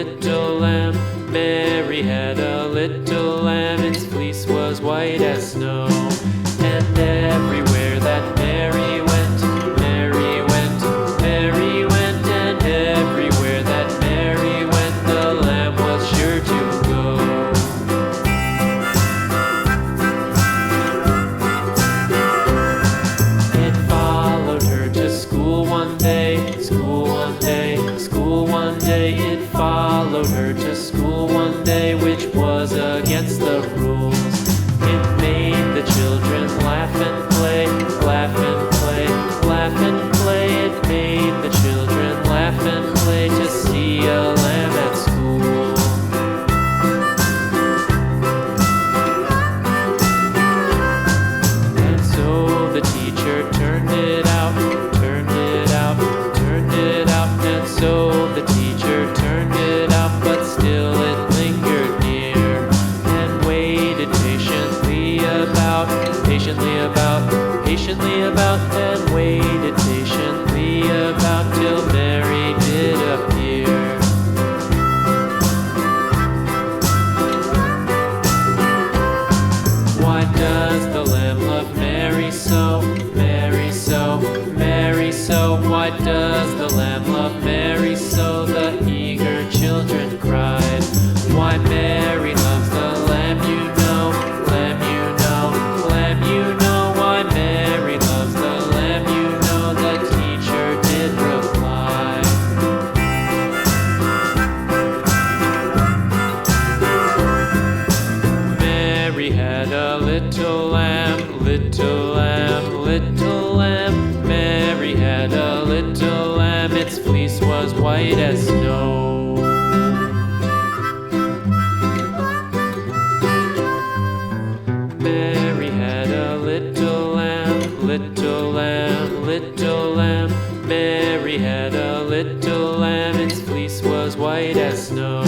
little lamb. Mary had a little lamb, its fleece was white as snow. And everywhere that Mary went, Mary went, Mary went, and everywhere that Mary went, the lamb was sure to go. It followed her to school one day, school one day, school one day. It followed her to school one day, which was against the rules. It made the children laugh and play, laugh and play, laugh and play. It made the children laugh and play to see a lamb at school. And so the teacher turned it out, turned it out, turned it out. And so the teacher turned it out, but still it lingered near and waited patiently about, patiently about, and waited patiently about till Mary did appear. Why does the lamb love Mary so, Mary so, Mary so? Why does the lamb love Mary so? The eager children cried. Why Mary loves the lamb, you know, lamb, you know, lamb, you know. Why Mary loves the lamb, you know, the teacher did reply. Mary had a little lamb, little lamb, little lamb. Mary had a little lamb, its fleece was white as snow. Mary had a little lamb, little lamb, little lamb. Mary had a little lamb, its fleece was white as snow.